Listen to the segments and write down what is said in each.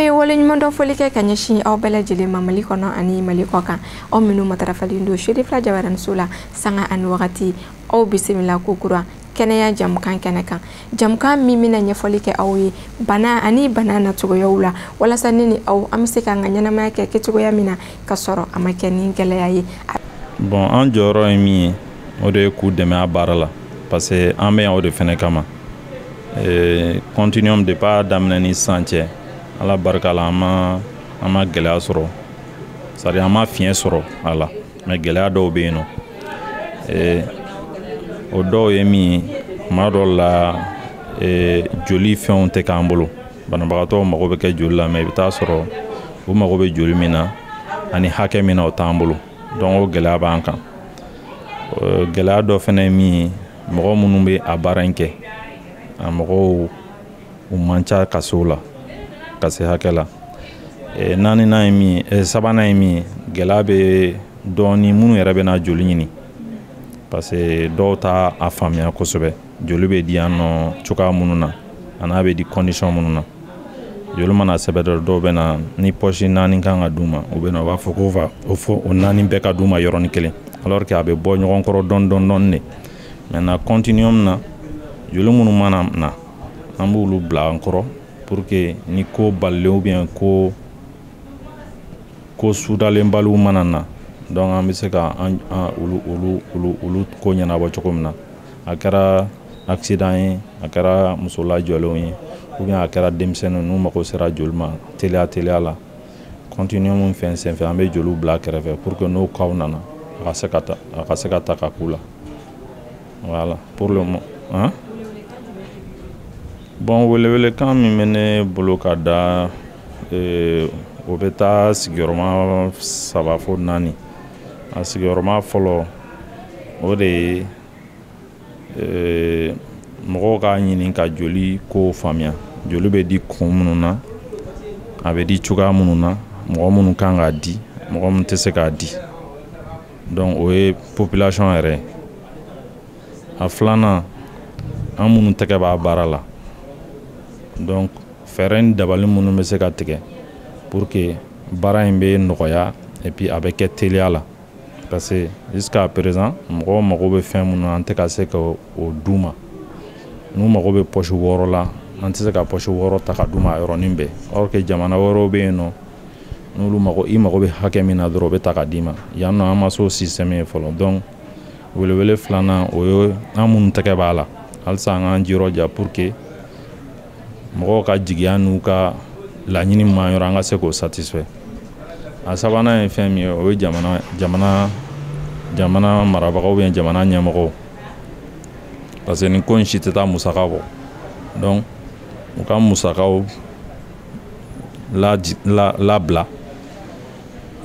Ambe wole nyumondo folike kanyeshi au bela jele mamali kono ani mali koka au minu matarafali ndo shiri fla jawaran sula sanga an wakati au bisimila kukura kɛnɛya jamukan kɛnɛ kan jamukan min bɛna ɲɛfɔli kɛ aw ye bana ani bana nacogoyaw la walasa ne ni aw an bɛ se k'an ka ɲɛnamaya kɛ kɛcogoya min na ka sɔrɔ a ma kɛ ni gɛlɛya ye. Bon an jɔyɔrɔ ye min ye o de ye k'u dɛmɛ a baara la parce que an bɛ yan o de fɛnɛ kama continuum depuis a daminɛ ni sisan cɛ ala barika la an ma gɛlɛya sɔrɔ c'est à dire an ma fiɲɛ sɔrɔ a la mais gɛlɛya dɔw bɛ yen nɔ o dɔw ye min ye tuma dɔw la joli fɛnw tɛ k'an bolo banabagatɔw mago bɛ kɛ joli la mais i bɛ taa sɔrɔ u mago bɛ joli min na ani hakɛ min na o t'an bolo donc o gɛlɛya b'an kan gɛlɛya dɔ fɛnɛ ye min ye mɔgɔ minnu bɛ a baara in kɛ a mɔgɔw u man ca ka se o la ka se hakɛ la naaninan ye min ye sabanan ye min ye gɛlɛya bɛ dɔɔni minnu yɛrɛ bɛ na joli ɲini parce que dɔw t'a a faamuya kosɛbɛ joli bɛ di yan nɔ cogoya minnu na a n'a bɛ di condition minnu na joli mana sɛbɛn dɔw bɛ na ni poche 4 kan ka d'u ma u bɛ na u b'a fɔ ko fo o 4 bɛɛ ka d'u ma yɔrɔnin kelen alors que a bɛ bɔ ɲɔgɔn kɔrɔ dɔɔni de maintenant continuum na joli minnu mana na an b'olu bila an kɔrɔ pour que ni ko balilen ou bien ko sudalenbaliw mana na donc an bɛ se ka olu ko ɲɛnabɔ cogo min na a kɛra accident ye a kɛra muso lajɔlenw ye ou bien a kɛra denmisɛnninw n'u mago sera joli ma teliya la continuum fɛn senfɛ an bɛ joliw bila kɛrɛfɛ pour que n'o cas nana a ka se ka ta ka k'u la voilà pour le moment hein. Bon welewelekan min bɛ ne bolo ka da o bɛ taa sigiyɔrɔma 3 fo 4 a sigiyɔrɔma fɔlɔ o de ye mɔgɔw k'a ɲini ka joli ko faamuya joli bɛ di kun minnu na a bɛ di cogoya minnu na mɔgɔ minnu kan k'a di mɔgɔ minnu tɛ se k'a di donc o ye population yɛrɛ a filanan an minnu tɛgɛ b'a baara la donc fɛɛrɛ ni dabali minnu bɛ se ka tigɛ pour que baara in bɛ nɔgɔya et puis a bɛ kɛ teliya la parce que jusqu'à présent mɔgɔw mago bɛ fɛn minnu na an tɛ ka se ka o d'u ma n'u mago bɛ poche 6 la an tɛ se ka poche 6 ta ka d'u ma yɔrɔnin bɛɛ or que jamana wɛrɛw bɛ yen nɔ n'olu i mago bɛ hakɛ min na dɔrɔn o bɛ ta ka d'i ma yan nɔ an ma se o système ye fɔlɔ donc welewele filanan o ye an minnu tɛgɛ b'a la halisa an k'an jirɔja pour que mɔgɔw ka jigiya n'u ka laɲini ma yɔrɔ an ka se k'o satisfait a sabanan ye fɛn min ye o ye jamana marabagaw bien jamana ɲɛmɔgɔw parce que nin ko in si tɛ taa musaka bɔ donc u ka musakaw labila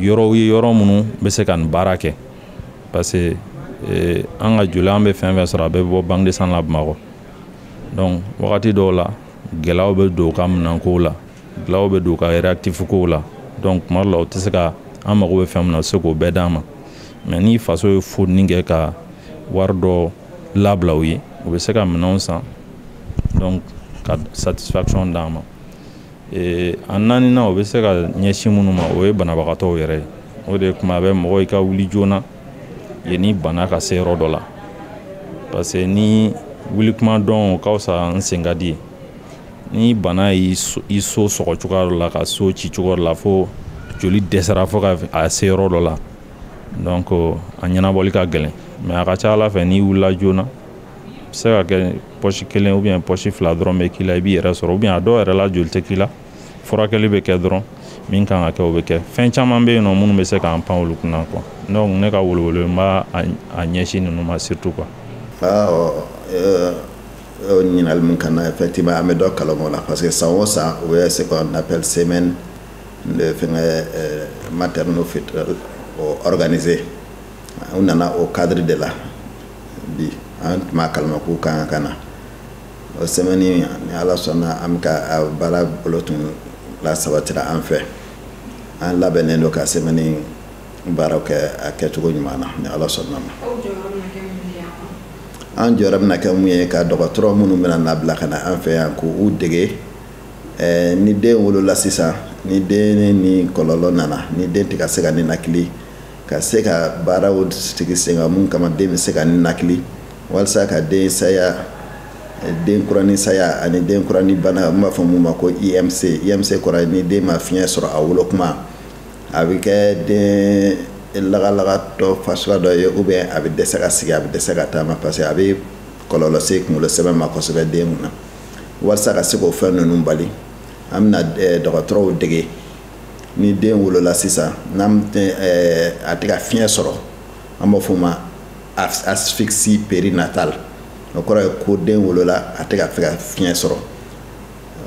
yɔrɔw ye yɔrɔ minnu bɛ se ka nin baara kɛ parce que an ka joli an bɛ fɛn fɛn sɔrɔ a bɛ bɔ banque de sang la Bamakɔ donc wagati dɔw la gɛlɛyaw bɛ don u ka minɛnkow la gɛlɛyaw bɛ don u ka réactif kow la donc tuma dɔ la u tɛ se ka an mago bɛ fɛn min na u tɛ se k'o bɛɛ d'an ma mais ni faso ye foni kɛ ka wari dɔ labila u ye u bɛ se ka minɛnw san donc ka satisfaction d'an ma a naaninan u bɛ se ka ɲɛsin minnu ma o ye banabagatɔw yɛrɛ ye o de tuma bɛ mɔgɔ i ka wuli joona ni bana ka se yɔrɔ dɔ la parce que ni wuli kuma dɔn o ka fisa n sen ka di ye ni bana y'i so sɔgɔ cogoya dɔ la ka so ci cogoya dɔ la fo joli dɛsɛra fo ka a se yɔrɔ dɔ la donc a ɲɛnabɔli ka gɛlɛn mais a ka ca ala fɛ n'i wulila joona se ka kɛ poche 1 ou bien poche 2 dɔrɔn bɛ k'i la i b'i yɛrɛ sɔrɔ ou bien a dɔw yɛrɛ la joli tɛ k'i la furakɛli bɛ kɛ dɔrɔn min kan ka kɛ o bɛ kɛ fɛn caman bɛ yen nɔ minnu bɛ se k'an pan olu kunna quoi donc ne ka welewele n b'a a ɲɛsin ninnu ma surtout quoi. Ɲininkali min kan na effectivement an bɛ dɔ kalama o la parce que san o san o ye ce qu'on appelle semaine de fɛngɛ materno-fœtal organisée u nana o cadre de la bi an tun b'a kalama k'u kan ka na o semaine ni ala sɔnna an bɛ ka a baara bolo tun lasabatira an fɛ an labɛnnen don ka semaine baaraw kɛ a kɛcogo ɲuman na ni ala sɔnna ma. An jɔyɔrɔ bɛna kɛ mun ye ka dɔgɔtɔrɔ minnu bɛna nabila ka na an fɛ yan k'u dege ni den wolola sisan ni den ni kɔlɔlɔ nana ni den tɛ ka se ka ninakili ka se ka baaraw sigi sen kan mun kama den bɛ se ka ninakili walasa ka den saya den kurani saya ani den kurani bana n b'a fɔ mun ma ko IMC kɔrɔ ni den ma fiɲɛ sɔrɔ a wolo kuma a bɛ kɛ den lagalagatɔ fasuguya dɔ ye ou bien a bɛ dɛsɛ ka sigi a bɛ dɛsɛ ka taama parce que a bɛ kɔlɔlɔ se kunkolo sɛbɛn ma kosɛbɛ den mun na walasa ka se k'o fɛn ninnu bali an bɛna dɔgɔtɔrɔw dege ni den wolola sisan n'an a tɛ ka fiɲɛ sɔrɔ an b'a fɔ o ma asphyxie périnatal o kɔrɔ ye ko den wolola a tɛ ka fɛ ka fiɲɛ sɔrɔ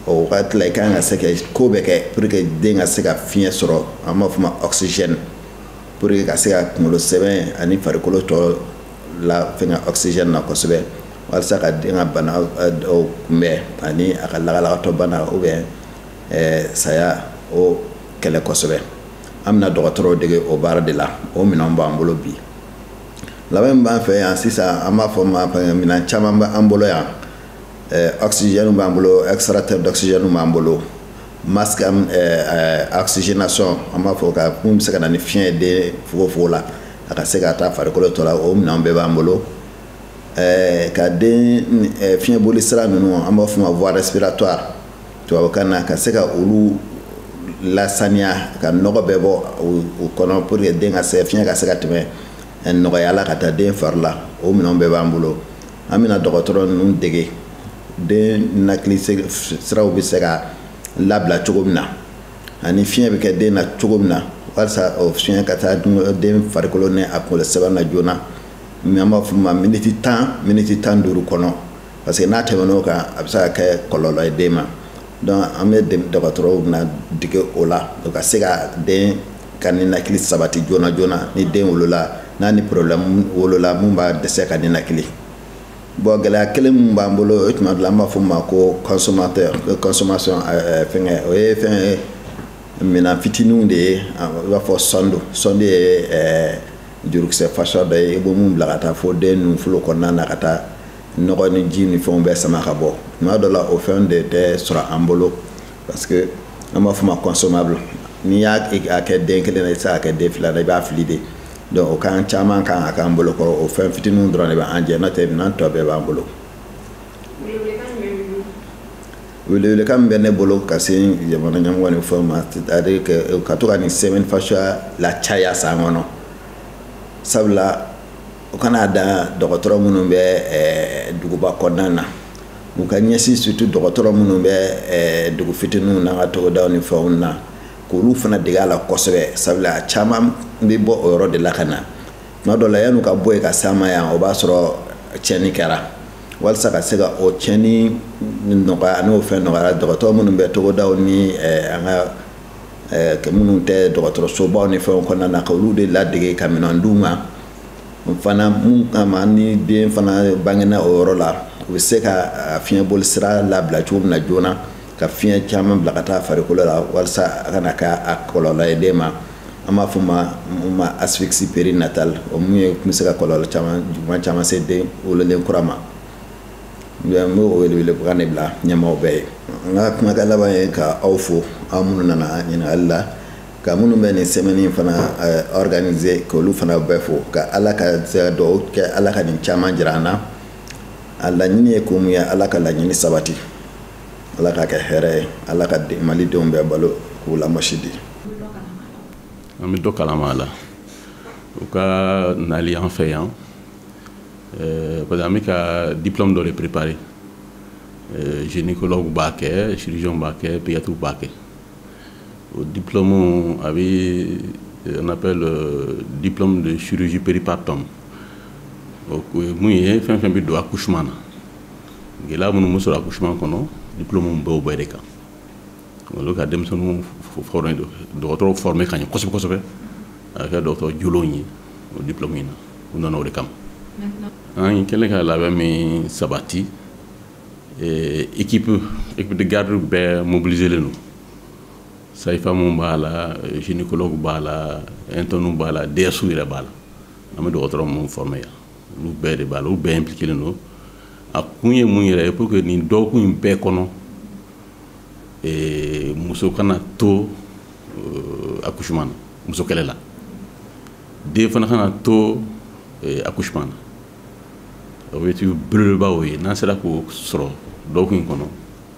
o wagati la i kan ka se ka ko bɛɛ kɛ pour que den ka se ka fiɲɛ sɔrɔ an b'a fɔ o ma oxygène pour que ka se ka kunkolo sɛbɛn ani farikolo tɔ la fɛngɛ oxygène na kosɛbɛ walasa ka den ka bana dɔw kunbɛn ani a ka lagalagatɔ bana ou bien saya o kɛlɛ kosɛbɛ an bɛna dɔgɔtɔrɔw dege o baara de la o minɛnw b'an bolo bi labɛn min b'an fɛ yan sisan an b'a fɔ ma minɛn caman b'an bolo yan oxygène b'an bolo extracteur d'oxygène b'an bolo masque oxygénation an b'a fɔ ka mun bɛ se ka na ni fiɲɛ ye den fogofogo la a ka se ka taa farikolo tɔ la o minɛnw bɛɛ b'an bolo ka den fiɲɛ boli sira ninnu an b'a fɔ ma voie respiratoire tubabukan na ka se ka olu lasaniya ka nɔgɔ bɛɛ bɔ o kɔnɔ pour que den ka se fiɲɛ ka se ka tɛmɛ nɔgɔya la ka taa den fari la o minɛnw bɛɛ b'an bolo an bɛna dɔgɔtɔrɔ ninnu dege den ninakili siraw bɛ se ka labila cogo min na ani fiɲɛ bɛ kɛ den na cogo min na walasa o fiɲɛ ka taa den farikolo ni a kunkolo sɛbɛn na joona mais an b'a fɔ ma miniti 15 kɔnɔ parce que n'a tɛmɛn'o kan a bɛ se ka kɛ kɔlɔlɔ ye den ma donc an bɛ dɔgɔtɔrɔw bɛna dege o la o ka se ka den ka ninakili sabati joona joona ni den wolola n'a ni problème wolola mun b'a dɛsɛ ka ninakili bon gɛlɛya kelen min b'an bolo o tuma dɔ la an b'a fɔ ma ko consommation fɛngɛ o ye fɛn ye minɛn fitininw de ye i b'a fɔ sɔndu ye jurukisɛ fasuguya dɔ ye i bɛ mun bila ka taa fo den nunfolo kɔnɔna na ka taa nɔgɔ ni ji ni fɛnw bɛɛ sama ka bɔ tuma dɔ la o fɛn de tɛ sɔrɔ an bolo parce que an b'a fɔ ma consommable n'i y'a kɛ den kelen na i tɛ se k'a kɛ den fila la i b'a fili de donc o kan caman kan a k'an bolo kɔrɔ o fɛn fitininw dɔrɔn de b'an jɛ n'o tɛ minɛn tɔ bɛɛ b'an bolo welewelekan min bɛ ne bolo ka se jamana ɲɛmɔgɔ ni fɛnw ma c'est-à-dire que ka to ka nin semaine fasuguya la caya san kɔnɔ sabula o kana dan dɔgɔtɔrɔ minnu bɛ duguba kɔnɔna na u ka ɲɛsin surtout dɔgɔtɔrɔ minnu bɛ dugu fitininw n'an ka togodaw ni fɛnw na k'olu fana dege a la kosɛbɛ sabula caman bɛ bɔ o yɔrɔ de la ka na tuma dɔ la yan'u ka bɔ yen ka s'an ma yan o b'a sɔrɔ tiɲɛni kɛra walasa ka se ka o tiɲɛni nɔgɔya n'o fɛn nɔgɔyara dɔgɔtɔrɔ minnu bɛ togodaw ni an ka minnu tɛ dɔgɔtɔrɔsobaw ni fɛnw kɔnɔna na ka olu de ladege ka minɛn d'u ma fana mun kama ni den fana bangena o yɔrɔ la u bɛ se ka fiɲɛ boli sira labila cogo min na joona ka fiɲɛ caman bila ka taa farikolo la walasa a kana kɛ a kɔlɔlɔ ye den ma an b'a fɔ ma asphyxie périnatal o mun ye kun bɛ se ka kɔlɔlɔ caman se den wololen kura ma n b'o welewelekan de bila ɲɛmaaw bɛɛ ye n ka kumakan laban ye ka aw fo aw minnu nana ɲininkali la ka minnu bɛ nin semaine in fana organiser k'olu fana bɛɛ fo ka ala ka dugawu kɛ ala ka nin caman jira an na a laɲini ye ko mun ye ala ka laɲini sabati ala ka kɛ hɛrɛ ye ala ka malidenw bɛɛ balo k'u lamɔsi di an bɛ dɔ kalama a la u ka nali an fɛ yan parce que an bɛ ka diplôme dɔ de préparer gynécologue b'a kɛ chirurgien b'a kɛ pédiatre b'a kɛ o diplôme on appelle diplôme de chirurgie péripartum mun ye fɛn fɛn bɛ don accouchement na gɛlɛya minnu bɛ sɔrɔ accouchement kɔnɔ diplôme b'o bɛɛ de kan olu ka denmisɛnninw former dɔgɔtɔrɔw former ka ɲɛ kosɛbɛ kosɛbɛ a kɛ dɔgɔtɔrɔ jolenw ye o diplôme in na u nana o de kama an kɛlen ka labɛn min sabati équipe de garde bɛɛ mobiliselen don sayifamu b'a la gynécologue b'a la interne b'a la DSU yɛrɛ b'a la an bɛ dɔgɔtɔrɔ minnu former yan olu bɛɛ de b'a la olu bɛɛ impliquelen don a kun ye mun yɛrɛ ye pour que nin dɔgɔkun in bɛɛ kɔnɔ muso kana to accouchement muso kɛlɛ la den fana kana to accouchement na o bɛ tu belebeleba o ye n'an sera k'o sɔrɔ dɔgɔkun in kɔnɔ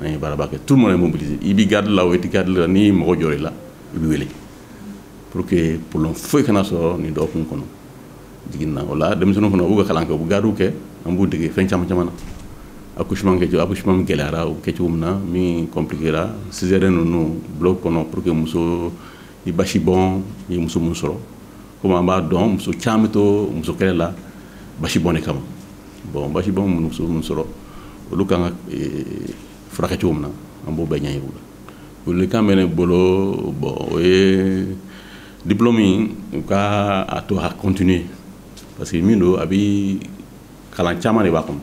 an ye baaraba kɛ tout le monde est mobilisé i bɛ garde la o tɛ garde la ni mɔgɔ jɔra i la i bɛ wele pour que problème foyi kana sɔrɔ nin dɔgɔkun kɔnɔ jiginni na o la denmisɛnninw fana u b'u ka kalan kɛ u bɛ gardew kɛ an b'u dege fɛn caman caman na accouchement min gɛlɛyara o kɛ cogo min na min compliquera césarienne ninnu bloc kɔnɔ pour que muso ni basi bɔn i ye muso min sɔrɔ komi an b'a dɔn muso caman bɛ to muso kɛlɛ la basi bɔn de kama bon basi bɔn muso min sɔrɔ olu kan ka furakɛ cogo min na an b'o bɛɛ ɲɛ yir'u la welekan bɛ ne bolo bon o ye diplôme in u ka a to a continuer parce que min don a bɛ kalan caman de b'a kɔnɔ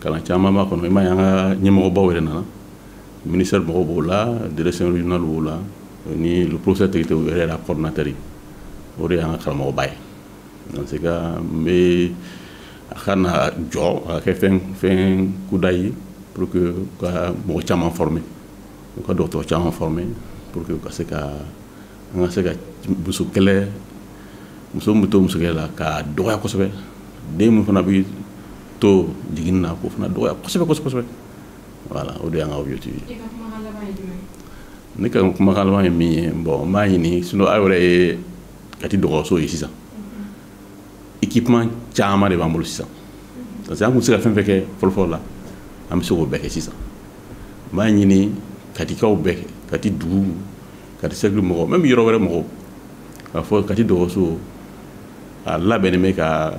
kalan caman b'a kɔnɔ i m'a ye an ka ɲɛmɔgɔbaw yɛrɛ nana ministère mɔgɔw b'o la direction régionale b'o la ni le professeur Tegete o yɛrɛ y'a coordinateur ye o de y'an ka karamɔgɔba ye dans ce cas n bɛ a ka na jɔ a ka kɛ fɛn kuda ye pour que u ka mɔgɔ caman former u ka dɔgɔtɔrɔ caman former pour que u ka se ka an ka se ka muso kɛlɛ muso min bɛ to muso kɛlɛ la k'a dɔgɔya kosɛbɛ den min fana bɛ to jiginni na k'o fana dɔgɔya kosɛbɛ kosɛbɛ kosɛbɛ voilà o de y'an ka objectif ye. Ne ka kumakan laban ye min ye bon n b'a ɲini sinon aw yɛrɛ ye Kati dɔgɔtɔrɔso ye sisan équipement caman de b'an bolo sisan parce que an kun tɛ se ka fɛn fɛn kɛ fɔlɔfɔlɔ la an bɛ se k'o bɛɛ kɛ sisan n b'a ɲini Katikaw bɛɛ kɛ Kati dugu Kati cercle mɔgɔw même yɔrɔ wɛrɛ mɔgɔw k'a fɔ Kati dɔgɔtɔrɔso a labɛnnen bɛ ka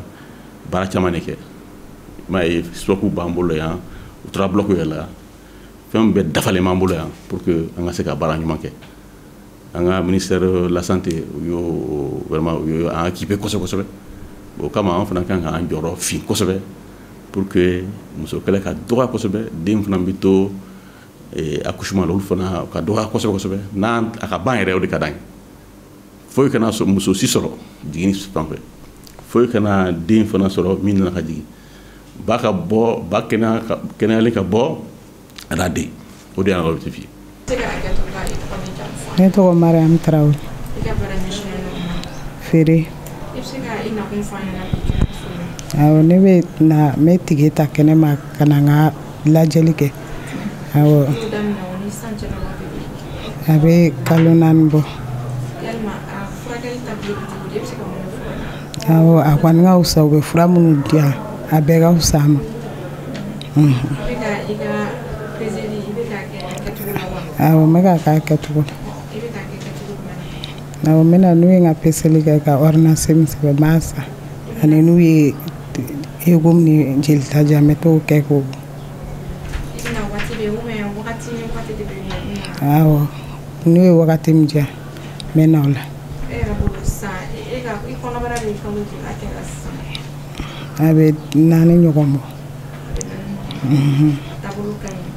baara caman de kɛ i m'a ye stock b'an bolo yan u tora bloc yɛrɛ la fɛn bɛɛ dafalen b'an bolo yan pour que an ka se ka baara ɲuman kɛ an ka ministère de la santé u y'o vraiment u y'o an équipé kosɛbɛ kosɛbɛ o kama an fana kan ka an jɔyɔrɔ fin kosɛbɛ pour que muso kɛlɛ ka dɔgɔya kosɛbɛ den fana bɛ to accouchement la olu fana ka dɔgɔya kosɛbɛ kosɛbɛ n'an a ka ban yɛrɛ o de ka d'an ye foyi kana muso si sɔrɔ jiginni fan fɛ foyi kana den fana sɔrɔ min nana ka jigin ba ka bɔ ba kɛnɛyalen ka bɔ a n'a den o de y'an ka objectif ye. Ne tɔgɔ Mariam Tarawele. Feere. Awɔ ne bɛ na n bɛ tige ta kɛnɛma ka na n ka lajɛli kɛ. Awɔ. A bɛ kalo 4 bɔ. Awɔ a kɔni ka fisa u bɛ fura minnu di yan a bɛɛ ka fisa a ma. Awɔ n bɛ ka k'a kɛcogo la. Awɔ n bɛ na n'u ye n ka peseli kɛ ka ordonnance min sɛbɛn n b'a san ani n'u ye ego ni jelita di yan n bɛ t'o kɛ k'o. Awɔ n'u ye wagati min di yan n bɛ na o la. A bɛ 4 ɲɔgɔn bɔ.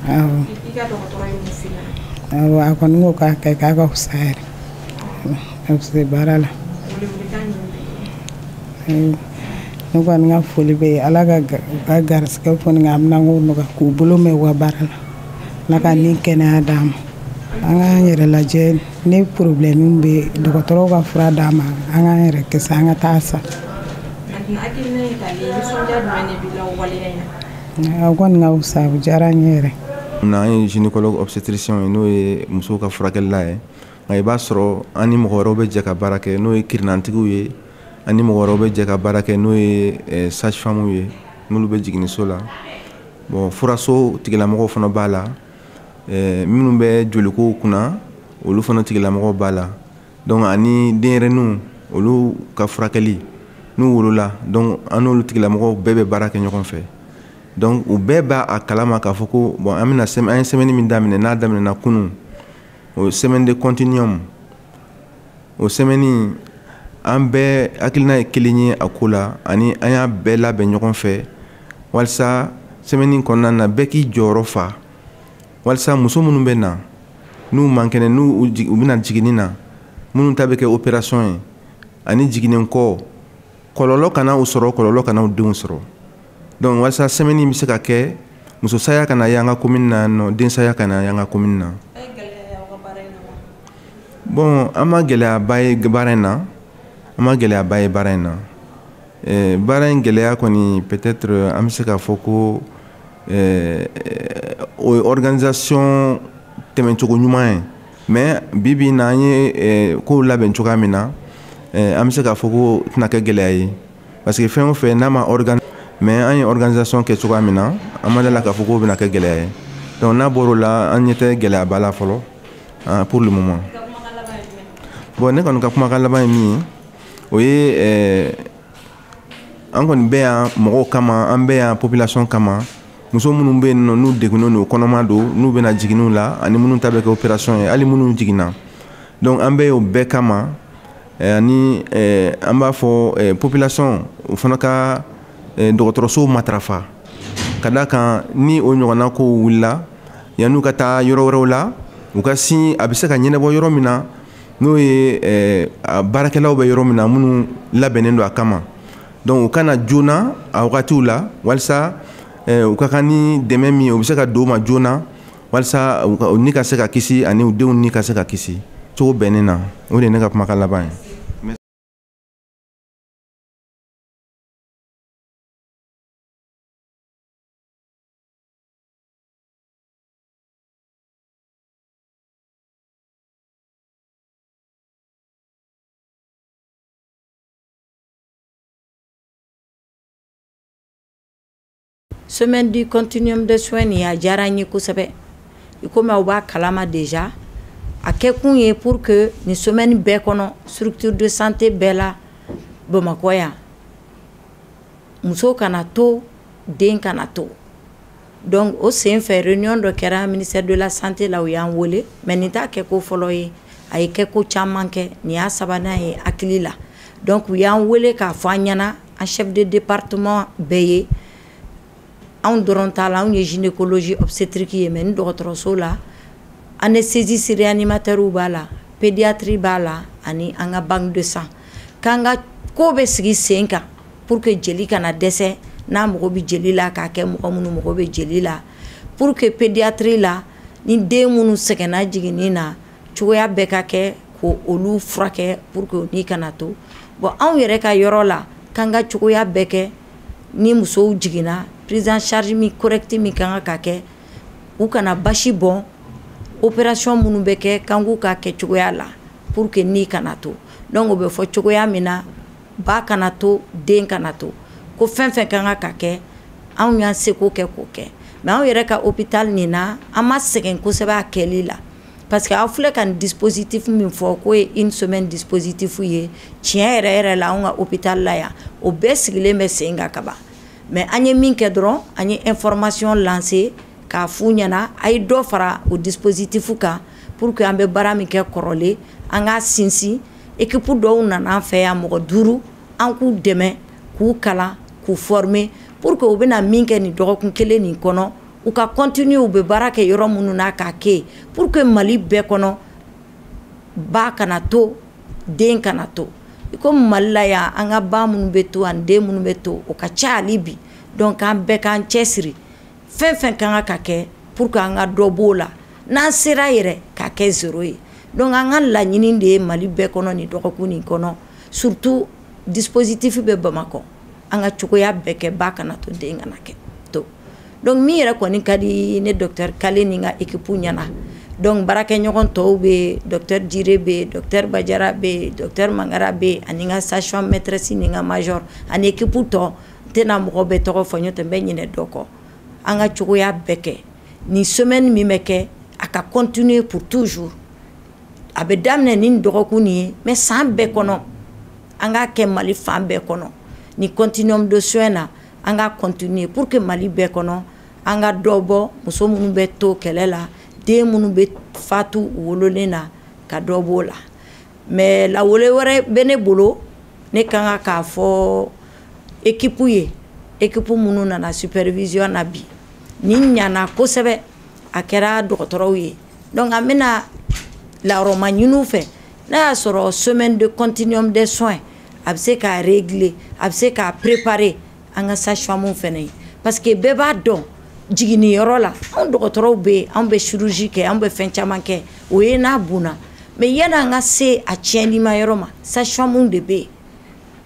Awɔ. Awɔ a kɔni ko k'a kɛ k'a ka fisa yɛrɛ a bɛ se baara la. Ne kɔni ka foli bɛ yen Ala ka garisigɛ kɔni a bɛna ko nɔgɔya k'u bolo mɛn u ka baara la Ala ka ni kɛnɛya d'an ma an k'an yɛrɛ lajɛ ni problème bɛ dɔgɔtɔrɔw ka fura d'an ma an k'an yɛrɛ kisi an ka taa san. A kɔni ka fisa a diyara n ye yɛrɛ. An ye gynécologue obstétricien ye n'o ye musow ka furakɛlila ye nka i b'a sɔrɔ an ni mɔgɔ wɛrɛw bɛ jɛ ka baara kɛ n'o ye kirinantigiw ye an ni mɔgɔ wɛrɛw bɛ jɛ ka baara kɛ n'o ye sage-femme ye n'olu bɛ jiginniso la bon furaso tigilamɔgɔw fana b'a la minnu bɛ joliko kunna olu fana tigilamɔgɔw b'a la donc ani denyɛrɛninw olu ka furakɛli n'u wolola donc an n'olu tigilamɔgɔw bɛɛ bɛ baara kɛ ɲɔgɔn fɛ. Donc u bɛɛ b'a a kalama k'a fɔ ko bon an ye semaine min daminɛ n'a daminɛna kunun o semaine de continuum o semaine an bɛɛ hakilina ye kelen ye a ko la ani an y'a bɛɛ labɛn ɲɔgɔn fɛ walasa semaine kɔnɔna na bɛɛ k'i jɔyɔrɔ fa walasa muso minnu bɛ na n'u man kɛnɛ n'u bɛna jiginni na minnu ta bɛ kɛ opération ye ani jiginnen kɔ kɔlɔlɔ kana u sɔrɔ kɔlɔlɔ kana u denw sɔrɔ. Donc walasa semaine bɛ se ka kɛ muso saya kana ye an ka commune na nɔ den saya kana ye an ka commune na. Bon, an ma gɛlɛyaba ye baara in na, an ma gɛlɛyaba ye baara in na. Baara in gɛlɛya kɔni peut-être an bɛ se k'a fɔ ko o ye organisation tɛmɛcogo ɲuman ye, mais bi bi in na an ye kow labɛn cogoya min na, an bɛ se k'a fɔ ko tɛna kɛ gɛlɛya ye, parce que fɛn o fɛn n'a ma organiser, mais an ye organisation kɛ cogoya min na, an ma dala k'a fɔ k'o bɛna kɛ gɛlɛya ye. Donc n'a bɔr'o la an ɲɛ tɛ gɛlɛyaba la fɔlɔ pour le moment. Bon, ne kɔni ka kumakan laban ye min ye, o ye an kɔni bɛ yan mɔgɔw kama, an bɛ yan population kama, muso minnu bɛ yen nɔ n'u degunnen don, kɔnɔma don, n'u bɛna jiginniw la ani minnu ta bɛ kɛ opération ye, hali minnu jiginna. Donc an bɛ o bɛɛ kama ani an b'a fɔ population o fana ka dɔgɔtɔrɔsow matarafa, ka d'a kan ni o ɲɔgɔnna kow wulila yan'u ka taa yɔrɔ wɛrɛw la, u ka sin a bɛ se ka ɲɛnabɔ yɔrɔ min na n'o ye baarakɛlaw bɛ yɔrɔ min na minnu labɛnnen don a kama. Donc u kana joona a wagatiw la walasa u ka kan ni dɛmɛ min ye u bɛ se ka don u ma joona walasa u ni ka se ka kisi ani u denw ni ka se ka kisi cogo bɛnnen na. O de ye ne ka kumakan laban ye. Semaine du continuum de soins ni a diyara n ye kosɛbɛ. I komi aw b'a kalama déjà a kɛkun ye pour que ni semaine bɛɛ kɔnɔ structure de santé bɛɛ la Bamakɔ yan muso kana to den kana to. Donc o sen fɛ réunion dɔ kɛra ministère de la santé la u y'an wele, mais nin t'a kɛko fɔlɔ ye, a ye kɛko caman kɛ, nin y'a sabanan ye hakili la. Donc u y'an wele k'a fɔ an ɲɛna an chef de département bɛɛ ye anw dɔrɔn t'a la, anw ye gynécologie obstétrique ye, mais ni dɔgɔtɔrɔso la anesthésiste réanimateur b'a la, pédiatrie b'a la ani an ka banque de sang, k'an ka ko bɛ sigi sen kan pour que jeli kana dɛsɛ n'a mago bɛ jeli la k'a kɛ mɔgɔ minnu mago bɛ jeli la, pour que pédiatrie la ni den minnu sɛgɛnna jiginni na cogoya bɛɛ ka kɛ ko olu furakɛ pour que ni kana to. Bon anw yɛrɛ ka yɔrɔ la k'an ka cogoya bɛɛ kɛ ni musow jiginna prise en charge mi correcte mi kan ka kɛ u kana basi bɔn opération minnu bɛ kɛ kan k'u ka kɛ cogoya la pour que ni kana to. Donc o bɛ fɔ cogoya min na ba kana to den kana to, ko fɛn fɛn kan ka kɛ anw y'an seko kɛ k'o kɛ. Mais anw yɛrɛ ka hôpital nin na an ma sɛgɛn kosɛbɛ a kɛli la, parce que aw filɛ ka nin dispositif min fɔ k'o ye une semaine dispositif ye, tiɲɛ yɛrɛ yɛrɛ la anw ka hôpital la yan o bɛɛ sigilen bɛ sen kan ka ban. Mais an ye min kɛ dɔrɔn an ye information lancer k'a f'u ɲɛna a ye dɔ fara o dispositif kan pour que an bɛ baara min kɛ kɔrɔlen an k'a sinsin. Équipe dɔw nana an fɛ yan mɔgɔ 5 an k'u dɛmɛ k'u kalan k'u former pour que u bɛna min kɛ nin dɔgɔkun kelen nin kɔnɔ u ka continuer u bɛ baara kɛ yɔrɔ minnu na k'a kɛ pour que Mali bɛɛ kɔnɔ ba kana to den kana to. Comme Mali la yan an ka ba minnu bɛ to ani den minnu bɛ to o ka ca hali bi. Donc an bɛɛ k'an cɛsiri fɛn fɛn kan ka kɛ pour que an ka dɔ b'o la n'an sera yɛrɛ k'a kɛ 0 ye. Donc an ka laɲini de ye Mali bɛɛ kɔnɔ nin dɔgɔkun nin kɔnɔ surtout dispositif bɛ Bamakɔ an ka cogoya bɛɛ kɛ ba kana to den kana kɛ to. Donc min yɛrɛ kɔni ka di ne docteur Kale ni ka équipe ɲɛna. Donc baarakɛɲɔgɔn tɔw bɛ docteur Djire bɛ docteur Bajara bɛ docteur Mangara bɛ ani ka sage-femme maîtresse ni ka major ani équipe tɔ tɛna mɔgɔ bɛ tɔgɔ fɔ ɲɔtɛ n bɛ ɲinɛ dɔ kɔ. An ka cogoya bɛɛ kɛ ni semaine min bɛ kɛ a ka continuer pour toujours. A bɛ daminɛ ni dɔgɔkun nin ye mais san bɛɛ kɔnɔ an ka kɛ Mali fan bɛɛ kɔnɔ ni continuum de soins na an ka continuer pour que Mali bɛɛ kɔnɔ an ka dɔ bɔ muso minnu bɛ to kɛlɛ la den minnu bɛ fatu wololen na ka dɔ b'o la. Mais lawele wɛrɛ bɛ ne bolo ne kan k'a fɔ équipe ye équipe minnu nana supervision na bi ni ɲana kosɛbɛ a kɛra dɔgɔtɔrɔw ye. Donc an bɛna larɔma ɲiniw fɛ n'a y'a sɔrɔ semaine de continuum des soins a bɛ se k'a régler a bɛ se k'a préparer an ka sage-femme fɛnɛ ye parce que bɛɛ b'a dɔn jiginniyɔrɔ la anw dɔgɔtɔrɔw bɛ yen anw bɛ chirurgie kɛ anw bɛ fɛn caman kɛ o ye n'a bunna mais yana nga se a tiɲɛli ma yɔrɔ ma sage-femme de bɛ yen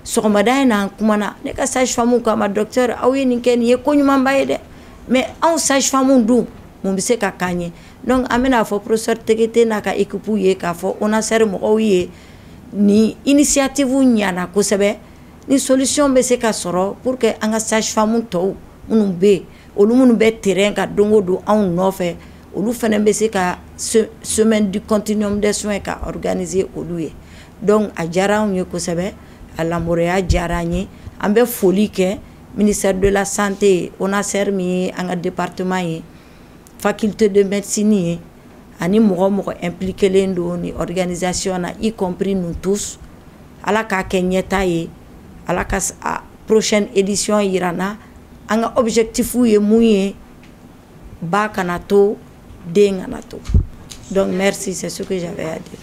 sɔgɔmada in na an kumana ne ka sage-femme ko a ma docteur aw ye nin kɛ nin ye ko ɲumanba ye dɛ mais anw sage-femme dun mun bɛ se ka k'an ye donc an bɛna fɔ professeur Tegete n'a ka équipe ye k'a fɔ ONASER mɔgɔw ye ni initiative ɲana kosɛbɛ ni solution bɛ se ka sɔrɔ pour que an ka sage-femme tɔw minnu bɛ yen olu minnu bɛ terrain ka don o don anw nɔfɛ olu fana bɛ se ka semaine du continuum des soins ka organiser olu ye donc a diyara anw ye kosɛbɛ a lamɔrɔya diyara an ye an bɛ foli kɛ ministère de la santé ONASER min ye an ka département ye faculté de médecine ye ani mɔgɔ mɔgɔ impliqué don ni organisation na y compris nous tous ala k'a kɛ ɲɛta ye ala ka prochaine édition yirana an ka objectif ye mun ye ba kana to den kana to donc merci c'est ce que j'avais à dire.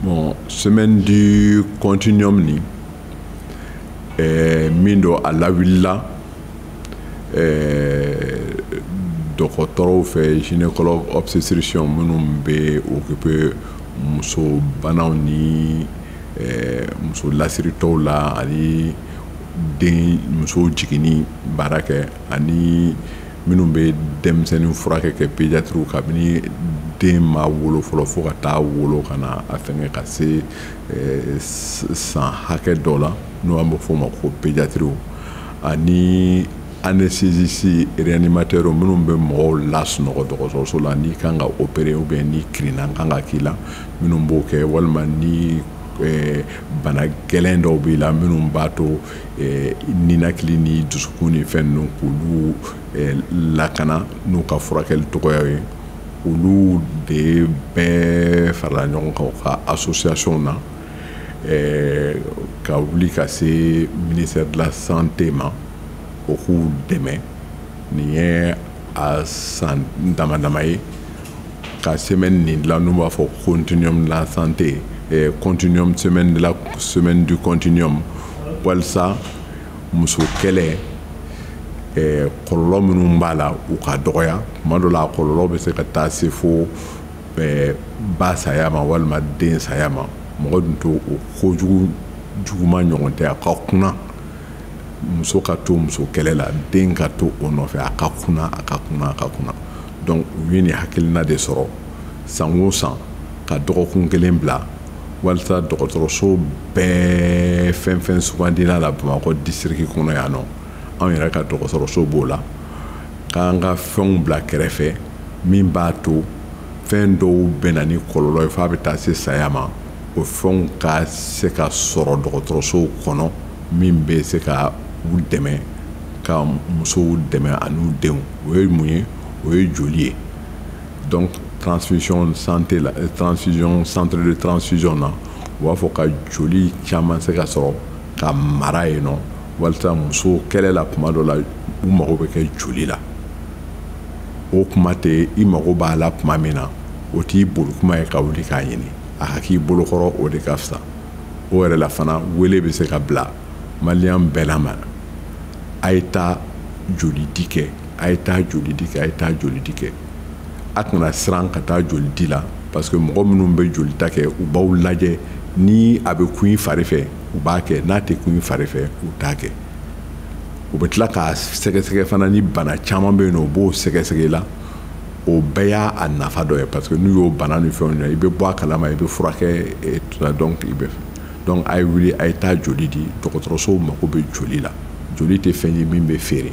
Bon, semaine du continuum ni min do a lawilla dɔgɔtɔrɔw fɛ gynécologue obstétricien minnu bɛ occupé muso banaw ni muso lasiritɔw la ani den muso jiginni baara kɛ ani minnu bɛ denmisɛnnin furakɛ kɛ pédiatriw kabini den ma wolo fɔlɔ fo ka taa wolo ka na a fɛngɛ ka se san hakɛ dɔ la n'o an bɛ fɔ o ma ko pédiatriw ani anesthésiste réanimateur minnu bɛ mɔgɔw lasunɔgɔ dɔgɔtɔrɔso la n'i kan ka opérer ou bien ni kirinna kan ka k'i la minnu b'o kɛ walima ni bana gɛlɛn dɔw b'i la minnu b'a to ninakili ni dusukun ni fɛn ninnu k'olu lakana n'u ka furakɛli tɔgɔya ye olu de bɛɛ farala ɲɔgɔn kan u ka association na ka wuli ka se ministère de la santé ma o k'u dɛmɛ nin ye a san dama dama ye ka semaine nin dilan n'u b'a fɔ continuum de la santé continuum semaine de la semaine du continuum walasa muso kɛlɛ kɔlɔlɔ minnu b'a la u ka dɔgɔya tuma dɔ la kɔlɔlɔ bɛ se ka taa se fo ba saya ma walima den saya ma mɔgɔ dun to o kojugu juguma ɲɔgɔn tɛ a ka kunna muso ka to muso kɛlɛ la den ka to o nɔfɛ a ka kunna a ka kunna a ka kunna donc u ye nin hakilina de sɔrɔ san o san ka dɔgɔkun kelen bila walasa dɔgɔtɔrɔso bɛɛ fɛn fɛn sugandila la Bamakɔ district kɔnɔ yan nɔ anw yɛrɛ ka dɔgɔtɔrɔso b'o la k'an ka fɛnw bila kɛrɛfɛ min b'a to fɛn dɔw bɛ na ni kɔlɔlɔ ye f'a bɛ taa se saya ma o fɛnw ka se ka sɔrɔ dɔgɔtɔrɔsow kɔnɔ min bɛ se ka u dɛmɛ ka musow dɛmɛ an'u denw o ye mun ye o ye joli ye donc transfusion santé la transfusion centre de transfusion na u b'a fɔ ka joli caman se ka sɔrɔ ka mara yen nɔ walasa muso kɛlɛ la tuma dɔ la u mago bɛ kɛ joli la o kuma tɛ i mago b'a la tuma min na o t'i bolo kuma ye ka wuli k'a ɲini a ka k'i bolokɔrɔ o de ka fisa o yɛrɛ la fana wele bɛ se ka bila maliyɛn bɛɛ la ma a ye taa joli di kɛ a ye taa joli di kɛ a ye taa joli di kɛ a kana siran ka taa joli di la parce que mɔgɔ minnu bɛ joli ta kɛ u b'aw lajɛ ni a bɛ kun i fari fɛ u b'a kɛ n'a tɛ kun i fari fɛ u t'a kɛ u bɛ tila k'a sɛgɛsɛgɛ fana ni bana caman bɛ yen nɔ u b'o sɛgɛsɛgɛ la o bɛɛ y'a nafa dɔ ye parce que n'u y'o bana ni fɛnw ye i bɛ bɔ a kalama i bɛ furakɛ donc i bɛ donc a ye wuli a ye taa joli di dɔgɔtɔrɔsow mako bɛ joli la joli tɛ fɛn ye min bɛ feere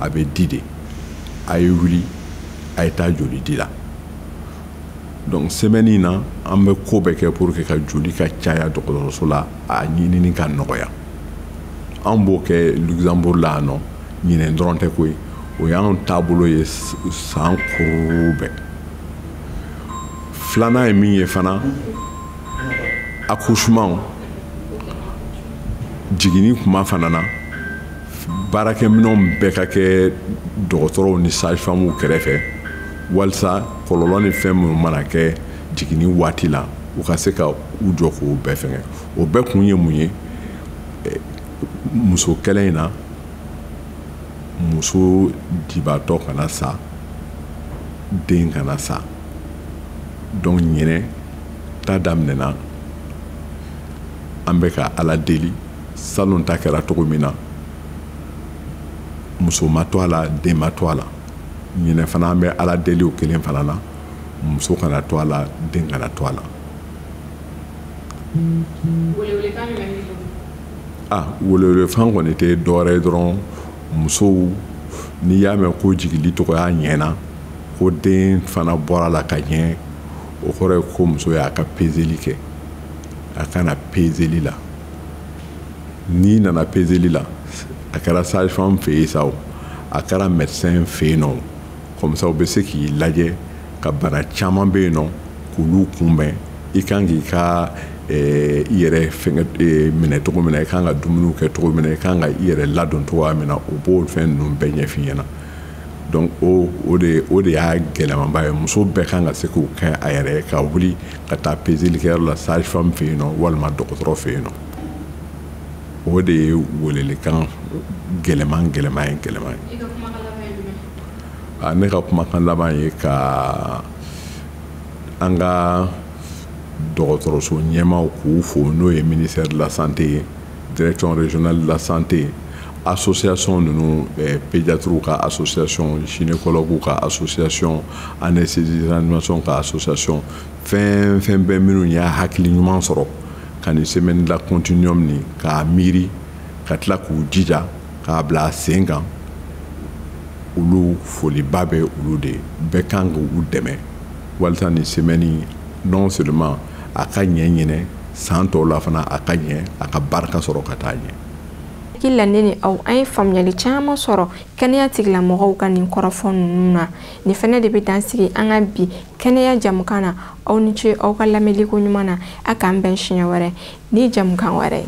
a bɛ di de a ye wuli a ye taa joli di la donc semaine in na an bɛ ko bɛɛ kɛ pour que ka joli ka caya dɔgɔtɔrɔso la a ɲinini ka nɔgɔya an b'o kɛ Luxembourg la yan nɔ ɲinɛ dɔrɔn tɛ ko ye o y'an taabolo ye san kuru bɛɛ filanan ye min ye fana accouchement jiginni kuma fana na baarakɛminɛnw bɛɛ ka kɛ dɔgɔtɔrɔw ni sage-femme kɛrɛfɛ walasa kɔlɔlɔ ni fɛn minnu mana kɛ jiginni waati la u ka se ka u jɔ k'o bɛɛ fɛngɛ o bɛɛ kun ye mun ye muso kɛlɛ in na muso dibatɔ kana sa den kana sa donc ɲinɛ ta daminɛna an bɛ ka ala deli salon ta kɛra cogo min na muso ma to a la den ma to a la ɲinɛ fana an bɛ ala deli o kelen fana na muso kana to a la den kana to a la welewelefan kɔni tɛ dɔwɛrɛ ye dɔrɔn musow n'i y'a mɛn ko jigili tɔgɔya ɲɛna ko den fana bɔra la ka ɲɛ o kɔrɔ ye ko muso y'a ka peseli kɛ a kana peseli la n'i nana peseli la a kɛra sage-femme fɛ yen sa o a kɛra médecin fɛ yen nɔ comme ça u bɛ se k'i lajɛ ka bana caman bɛ yen nɔ k'olu kunbɛn i kan k'i ka i yɛrɛ minɛ cogo min na i kan ka dumuniw kɛ cogo min na i kan ka i yɛrɛ ladon cogoya min na o b'o fɛn ninnu bɛɛ ɲɛf'i ɲɛna donc o de y'a gɛlɛmanba ye muso bɛɛ kan ka se k'o kɛ a yɛrɛ ye ka wuli ka taa peselikɛyɔrɔ la sage-femme fɛ yen nɔ walima dɔgɔtɔrɔ fɛ yen nɔ o de ye welelikan gɛlɛman ye ne ka kumakan laban ye ka an ka dɔgɔtɔrɔso ɲɛmaw k'u fo n'o ye ministère de la santé ye direction régionale de la santé association ninnu pédiatres ka association gynécologues ka association anesthésiste ka association fɛn fɛn bɛɛ minnu y'a hakili ɲuman sɔrɔ ka nin semaine la continuum ni k'a miiri ka tila k'u jija k'a bila sen kan olu foliba bɛ olu de bɛɛ kan k'u dɛmɛ walasa nin semaine non seulement a ka ɲɛ ɲinɛ san tɔw la fana a ka ɲɛ a ka barika sɔrɔ ka taa ɲɛ kila nene aw an ye faamuyali caman sɔrɔ kɛnɛya tigilamɔgɔw ka nin kɔrɔfɔ ninnu na nin fɛnɛ de bɛ dansigi an ka bi kɛnɛya jamukan na aw ni ce aw ka lamɛnliko ɲuman na a k'an bɛn siɲɛ wɛrɛ ni jamukan wɛrɛ